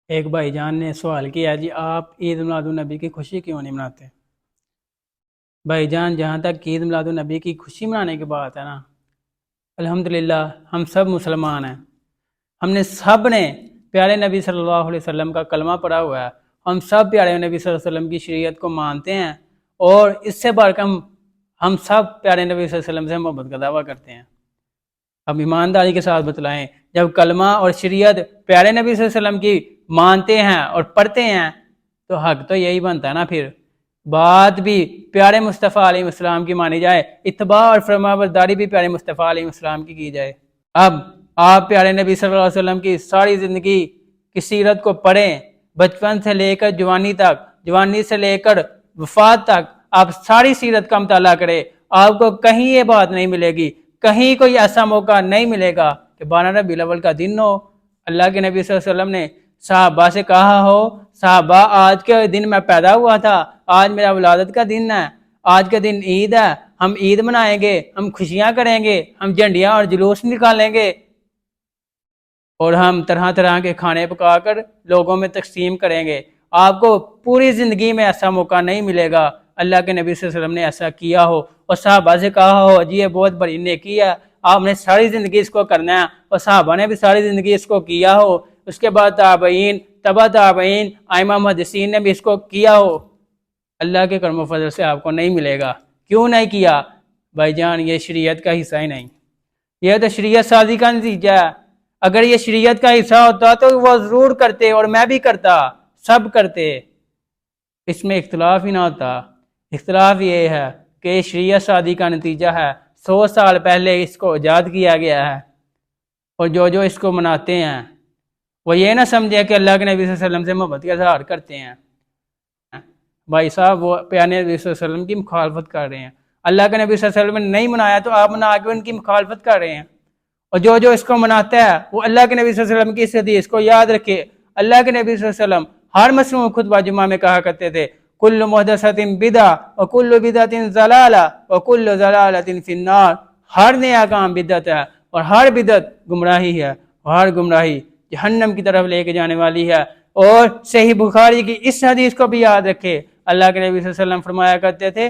ایک بھائی جان نے سوال کیا جی آپ عید میلاد النبی کی خوشی کیوں نہیں مناتے؟ بھائی جان جہاں تک عید میلاد النبی کی خوشی منانے کی بات ہے نا، الحمدللہ ہم سب مسلمان ہیں، ہم نے سب نے پیارے نبی صلی اللہ علیہ وسلم کا کلمہ پڑھا ہوا ہے، ہم سب پیارے نبی صلی اللہ علیہ وسلم کی شریعت کو مانتے ہیں، اور اس سے بڑھ کر ہم سب پیارے نبی صلی اللہ علیہ وسلم سے محبت کا دعویٰ کرتے ہیں۔ اب ایمانداری کے ساتھ بتلائیں، جب کلمہ اور شریعت پیارے نبی صلی اللہ علیہ وسلم کی مانتے ہیں اور پڑھتے ہیں تو حق تو یہی بنتا ہے نا، پھر بات بھی پیارے مصطفیٰ علیہ السلام کی مانی جائے، اتباع اور فرمانبرداری بھی پیارے مصطفیٰ علیہ السلام کی جائے۔ اب آپ پیارے نبی صلی اللہ علیہ وسلم کی ساری زندگی کی سیرت کو پڑھیں، بچپن سے لے کر جوانی تک، جوانی سے لے کر وفات تک آپ ساری سیرت کا مطالعہ کریں، آپ کو کہیں یہ بات نہیں ملے گی، کہیں کوئی ایسا موقع نہیں ملے گا کہ 12 ربیع الاول کا دن ہو اللہ کے نبی صلی اللہ علیہ وسلم نے صحابہ سے کہا ہو، صحابہ آج کے دن میں پیدا ہوا تھا، آج میرا ولادت کا دن ہے، آج کے دن عید ہے، ہم عید منائیں گے، ہم خوشیاں کریں گے، ہم جھنڈیاں اور جلوس نکالیں گے، اور ہم طرح طرح کے کھانے پکا کر لوگوں میں تقسیم کریں گے۔ آپ کو پوری زندگی میں ایسا موقع نہیں ملے گا اللہ کے نبی صلی اللہ علیہ وسلم نے ایسا کیا ہو اور صحابہ سے کہا ہو جی یہ بہت بڑی نیکی ہے، آپ نے ساری زندگی اس کو کرنا ہے، اور صحابہ نے بھی ساری زندگی اس کو کیا ہو، اس کے بعد تابعین، تبع تابعین، ائمہ محدثین نے بھی اس کو کیا ہو، اللہ کے کرم و فضل سے آپ کو نہیں ملے گا۔ کیوں نہیں کیا؟ بھائی جان یہ شریعت کا حصہ ہی نہیں، یہ تو شریعت سازی کا نتیجہ ہے۔ اگر یہ شریعت کا حصہ ہوتا تو وہ ضرور کرتے، اور میں بھی کرتا، سب کرتے، اس میں اختلاف ہی نہ ہوتا۔ اختلاف یہ ہے کہ شریعت سازی کا نتیجہ ہے، 100 سال پہلے اس کو ایجاد کیا گیا ہے، اور جو اس کو مناتے ہیں وہ یہ نہ سمجھے کہ اللہ کے نبی صلی اللہ علیہ وسلم سے محبت کا اظہار کرتے ہیں۔ بھائی صاحب وہ پیارے نبی صلی اللہ علیہ وسلم کی مخالفت کر رہے ہیں، اللہ کے نبی صلی اللہ علیہ وسلم نے نہیں منایا تو آپ منا کے ان کی مخالفت کر رہے ہیں، اور جو اس کو مناتا ہے وہ اللہ کے نبی صلی اللہ علیہ وسلم کی اس حدیث کو یاد رکھے۔ اللہ کے نبی صلی اللہ علیہ وسلم ہر مسنون خطبہ جمعہ میں کہا کرتے تھے کل محدثۃ بدعہ وکل بدعۃ ضلالہ وکل ضلالۃ فی النار، ہر نیا کام بدعت ہے اور ہر بدعت گمراہی ہے، اور ہر گمراہی جہنم کی طرف لے کے جانے والی ہے۔ اور صحیح بخاری کی اس حدیث کو بھی یاد رکھے، اللہ کے نبی صلی اللہ علیہ وسلم فرمایا کرتے تھے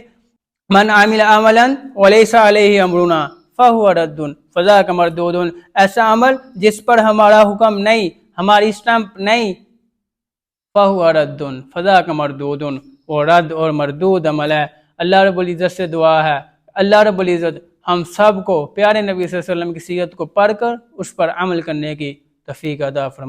من عمل عملا ولیس علیہ امرنا فہو رد فذاک مردود، ایسا عمل جس پر ہمارا حکم نہیں، ہماری اسٹمپ نہیں، فہو رد فذاک مردود، وہ رد اور مردود عمل ہے۔ اللہ رب العزت سے دعا ہے اللہ رب العزت ہم سب کو پیارے نبی صلی اللہ علیہ وسلم کی سیرت کو پڑھ کر اس پر عمل کرنے کی توفیق عطا فرمائے۔